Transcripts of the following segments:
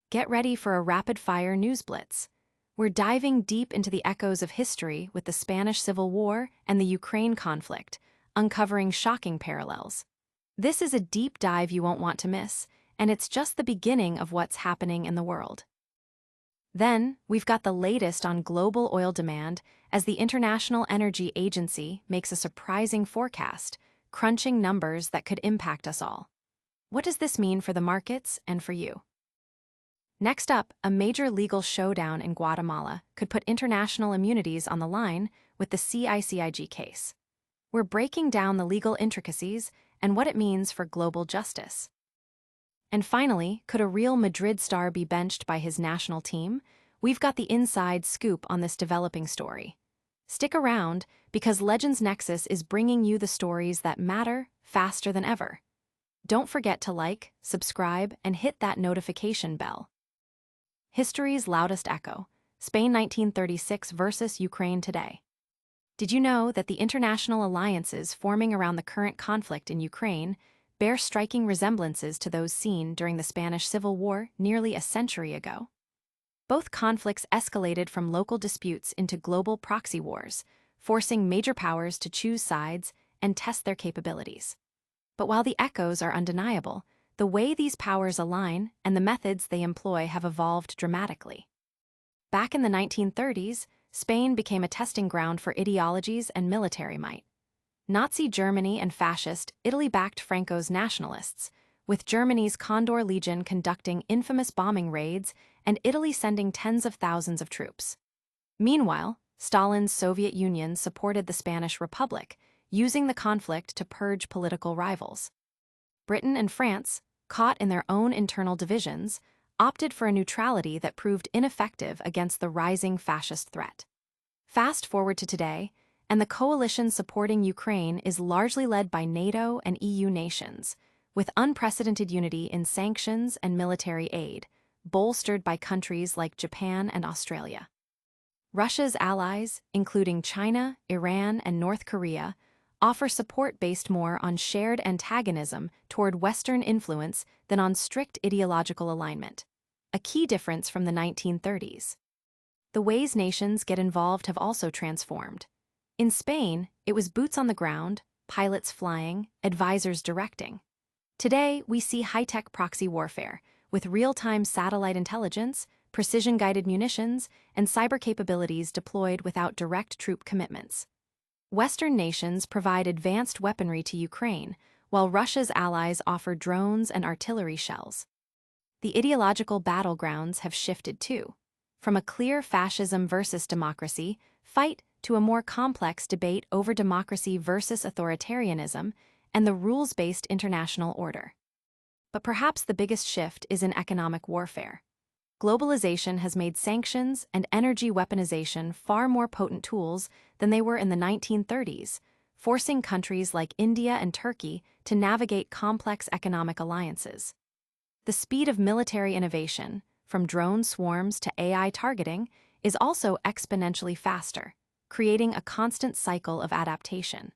Get ready for a rapid-fire news blitz. We're diving deep into the echoes of history with the Spanish Civil War and the Ukraine conflict, uncovering shocking parallels. This is a deep dive you won't want to miss, and it's just the beginning of what's happening in the world. Then, we've got the latest on global oil demand as the International Energy Agency makes a surprising forecast, crunching numbers that could impact us all. What does this mean for the markets and for you? Next up, a major legal showdown in Guatemala could put international immunities on the line with the CICIG case. We're breaking down the legal intricacies and what it means for global justice. And finally, could a Real Madrid star be benched by his national team? We've got the inside scoop on this developing story. Stick around, because Legends Nexus is bringing you the stories that matter faster than ever. Don't forget to like, subscribe, and hit that notification bell. History's loudest echo, Spain 1936 versus Ukraine today. Did you know that the international alliances forming around the current conflict in Ukraine bear striking resemblances to those seen during the Spanish Civil War nearly a century ago? Both conflicts escalated from local disputes into global proxy wars, forcing major powers to choose sides and test their capabilities. But while the echoes are undeniable, the way these powers align and the methods they employ have evolved dramatically. Back in the 1930s, Spain became a testing ground for ideologies and military might. Nazi Germany and fascist Italy backed Franco's nationalists, with Germany's Condor Legion conducting infamous bombing raids and Italy sending tens of thousands of troops. Meanwhile, Stalin's Soviet Union supported the Spanish Republic, using the conflict to purge political rivals. Britain and France, caught in their own internal divisions, opted for a neutrality that proved ineffective against the rising fascist threat. Fast forward to today, and the coalition supporting Ukraine is largely led by NATO and EU nations, with unprecedented unity in sanctions and military aid, bolstered by countries like Japan and Australia. Russia's allies, including China, Iran, and North Korea, offer support based more on shared antagonism toward Western influence than on strict ideological alignment, a key difference from the 1930s. The ways nations get involved have also transformed. In Spain, it was boots on the ground, pilots flying, advisors directing. Today, we see high-tech proxy warfare, with real-time satellite intelligence, precision-guided munitions, and cyber capabilities deployed without direct troop commitments. Western nations provide advanced weaponry to Ukraine, while Russia's allies offer drones and artillery shells. The ideological battlegrounds have shifted too, from a clear fascism versus democracy fight to a more complex debate over democracy versus authoritarianism and the rules-based international order. But perhaps the biggest shift is in economic warfare. Globalization has made sanctions and energy weaponization far more potent tools than they were in the 1930s, forcing countries like India and Turkey to navigate complex economic alliances. The speed of military innovation, from drone swarms to AI targeting, is also exponentially faster, creating a constant cycle of adaptation.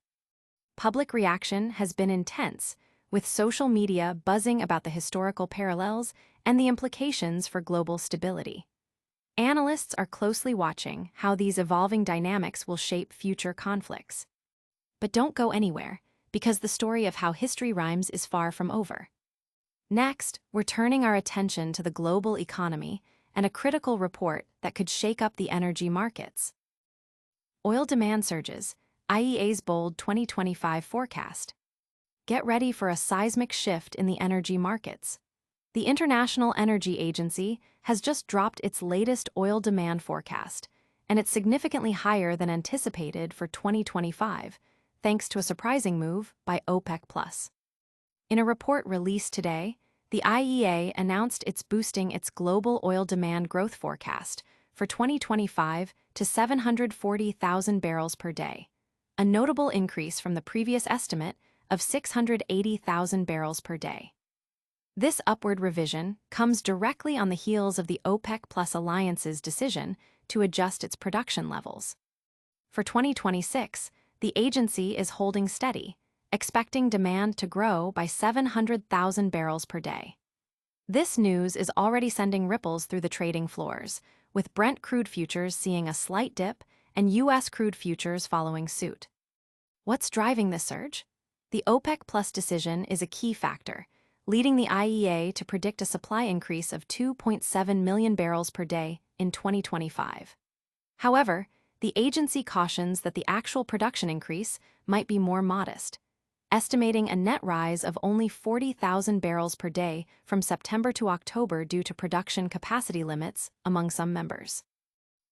Public reaction has been intense, with social media buzzing about the historical parallels and the implications for global stability. Analysts are closely watching how these evolving dynamics will shape future conflicts. But don't go anywhere, because the story of how history rhymes is far from over. Next, we're turning our attention to the global economy and a critical report that could shake up the energy markets. Oil demand surges, IEA's bold 2025 forecast. Get ready for a seismic shift in the energy markets. The International Energy Agency has just dropped its latest oil demand forecast, and it's significantly higher than anticipated for 2025, thanks to a surprising move by OPEC+. In a report released today, the IEA announced it's boosting its global oil demand growth forecast for 2025 to 740,000 barrels per day, a notable increase from the previous estimate of 680,000 barrels per day. This upward revision comes directly on the heels of the OPEC+ alliance's decision to adjust its production levels. For 2026, the agency is holding steady, expecting demand to grow by 700,000 barrels per day. This news is already sending ripples through the trading floors, with Brent crude futures seeing a slight dip and U.S. crude futures following suit. What's driving this surge? The OPEC Plus decision is a key factor, leading the IEA to predict a supply increase of 2.7 million barrels per day in 2025. However, the agency cautions that the actual production increase might be more modest, estimating a net rise of only 40,000 barrels per day from September to October due to production capacity limits among some members.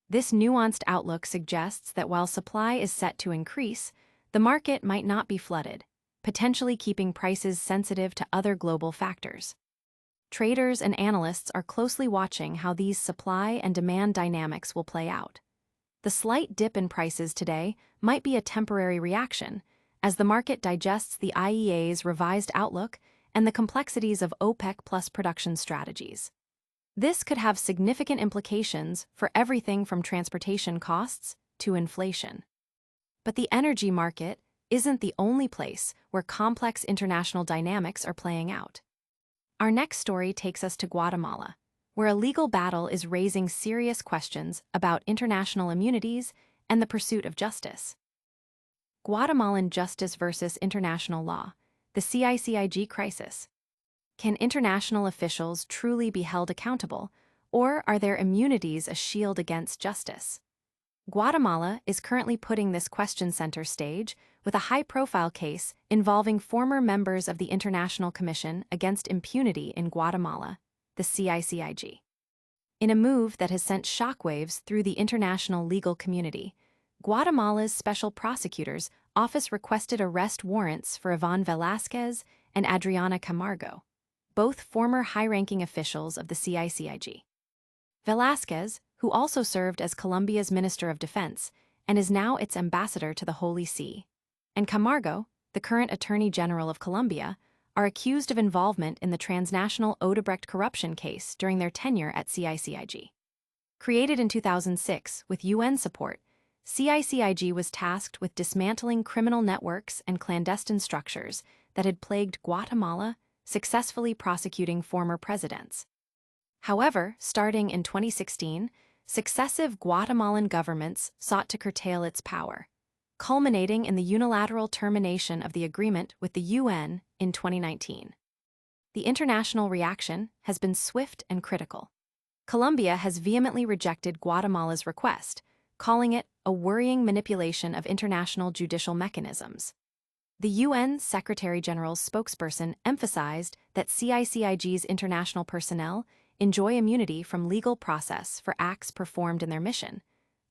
This nuanced outlook suggests that while supply is set to increase, the market might not be flooded, potentially keeping prices sensitive to other global factors. Traders and analysts are closely watching how these supply and demand dynamics will play out. The slight dip in prices today might be a temporary reaction, as the market digests the IEA's revised outlook and the complexities of OPEC Plus production strategies. This could have significant implications for everything from transportation costs to inflation. But the energy market isn't the only place where complex international dynamics are playing out. Our next story takes us to Guatemala, where a legal battle is raising serious questions about international immunities and the pursuit of justice. Guatemalan Justice versus International Law, the CICIG crisis. Can international officials truly be held accountable, or are their immunities a shield against justice? Guatemala is currently putting this question center stage with a high-profile case involving former members of the International Commission Against Impunity in Guatemala, the CICIG. In a move that has sent shockwaves through the international legal community, Guatemala's special prosecutor's office requested arrest warrants for Iván Velázquez and Adriana Camargo, both former high-ranking officials of the CICIG. Velázquez, who also served as Colombia's Minister of Defense and is now its ambassador to the Holy See, and Camargo, the current Attorney General of Colombia, are accused of involvement in the transnational Odebrecht corruption case during their tenure at CICIG. Created in 2006 with UN support, CICIG was tasked with dismantling criminal networks and clandestine structures that had plagued Guatemala, successfully prosecuting former presidents. However, starting in 2016, successive Guatemalan governments sought to curtail its power, culminating in the unilateral termination of the agreement with the UN in 2019. The international reaction has been swift and critical. Colombia has vehemently rejected Guatemala's request, calling it a worrying manipulation of international judicial mechanisms. The UN Secretary-General's spokesperson emphasized that CICIG's international personnel enjoy immunity from legal process for acts performed in their mission,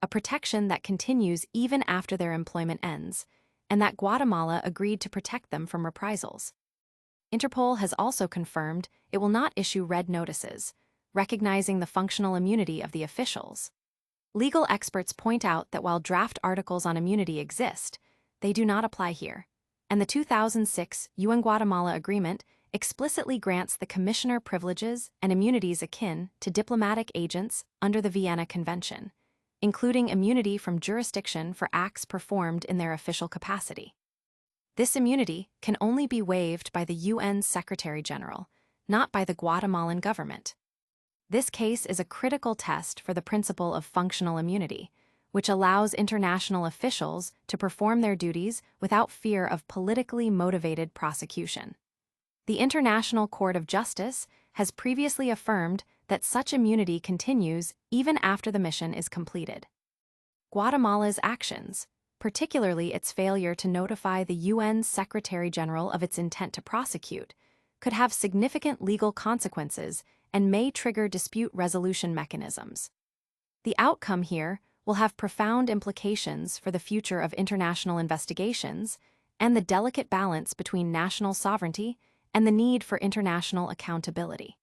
a protection that continues even after their employment ends, and that Guatemala agreed to protect them from reprisals. Interpol has also confirmed it will not issue red notices, recognizing the functional immunity of the officials. Legal experts point out that while draft articles on immunity exist, they do not apply here, and the 2006 UN-Guatemala Agreement explicitly grants the commissioner privileges and immunities akin to diplomatic agents under the Vienna Convention, including immunity from jurisdiction for acts performed in their official capacity. This immunity can only be waived by the UN Secretary-General, not by the Guatemalan government. This case is a critical test for the principle of functional immunity, which allows international officials to perform their duties without fear of politically motivated prosecution. The International Court of Justice has previously affirmed that such immunity continues even after the mission is completed. Guatemala's actions, particularly its failure to notify the UN Secretary-General of its intent to prosecute, could have significant legal consequences and may trigger dispute resolution mechanisms. The outcome here will have profound implications for the future of international investigations and the delicate balance between national sovereignty and the need for international accountability.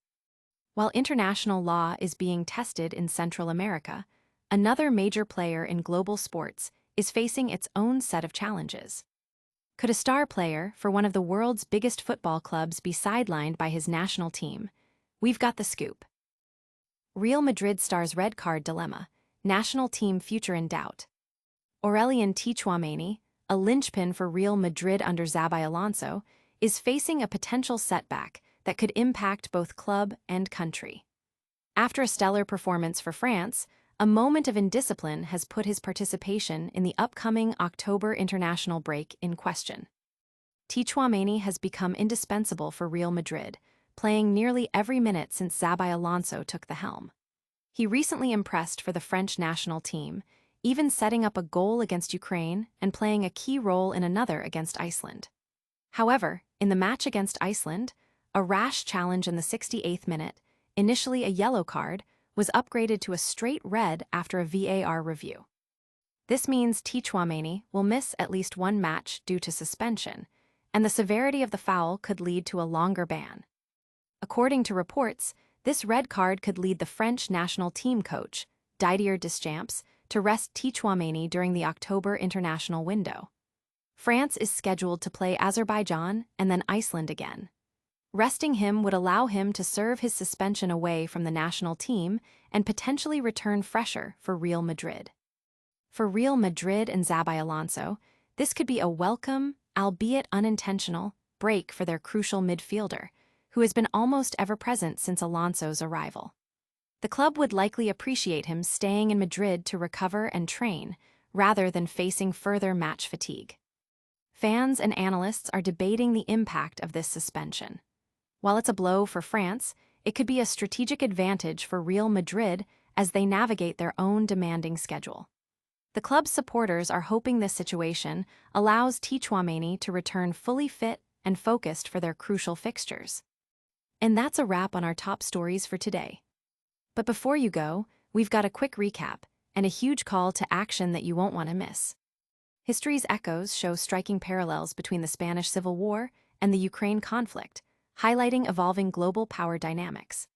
While international law is being tested in Central America, another major player in global sports is facing its own set of challenges. Could a star player for one of the world's biggest football clubs be sidelined by his national team? We've got the scoop. Real Madrid star's red card dilemma, national team future in doubt. Aurelien Tchouaméni, a linchpin for Real Madrid under Xabi Alonso, is facing a potential setback that could impact both club and country. After a stellar performance for France, a moment of indiscipline has put his participation in the upcoming October international break in question. Tchouaméni has become indispensable for Real Madrid, playing nearly every minute since Xabi Alonso took the helm. He recently impressed for the French national team, even setting up a goal against Ukraine and playing a key role in another against Iceland. However, in the match against Iceland, a rash challenge in the 68th minute, initially a yellow card, was upgraded to a straight red after a VAR review. This means Tchouaméni will miss at least one match due to suspension, and the severity of the foul could lead to a longer ban. According to reports, this red card could lead the French national team coach, Didier Deschamps, to rest Tchouaméni during the October international window. France is scheduled to play Azerbaijan and then Iceland again. Resting him would allow him to serve his suspension away from the national team and potentially return fresher for Real Madrid. For Real Madrid and Xabi Alonso, this could be a welcome, albeit unintentional, break for their crucial midfielder, who has been almost ever-present since Alonso's arrival. The club would likely appreciate him staying in Madrid to recover and train, rather than facing further match fatigue. Fans and analysts are debating the impact of this suspension. While it's a blow for France, it could be a strategic advantage for Real Madrid as they navigate their own demanding schedule. The club's supporters are hoping this situation allows Tchouaméni to return fully fit and focused for their crucial fixtures. And that's a wrap on our top stories for today. But before you go, we've got a quick recap and a huge call to action that you won't want to miss. History's echoes show striking parallels between the Spanish Civil War and the Ukraine conflict, highlighting evolving global power dynamics.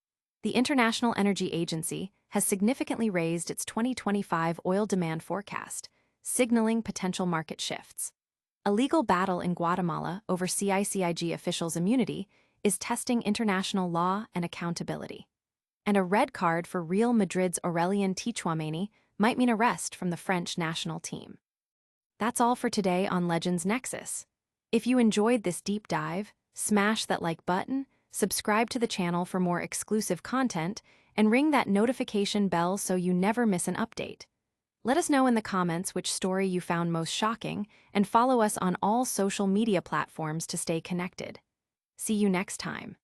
The International Energy Agency has significantly raised its 2025 oil demand forecast, signaling potential market shifts. A legal battle in Guatemala over CICIG officials' immunity is testing international law and accountability. And a red card for Real Madrid's Aurélien Tchouaméni might mean a rest from the French national team. That's all for today on Legends Nexus. If you enjoyed this deep dive, smash that like button, subscribe to the channel for more exclusive content, and ring that notification bell so you never miss an update. Let us know in the comments which story you found most shocking, and follow us on all social media platforms to stay connected. See you next time.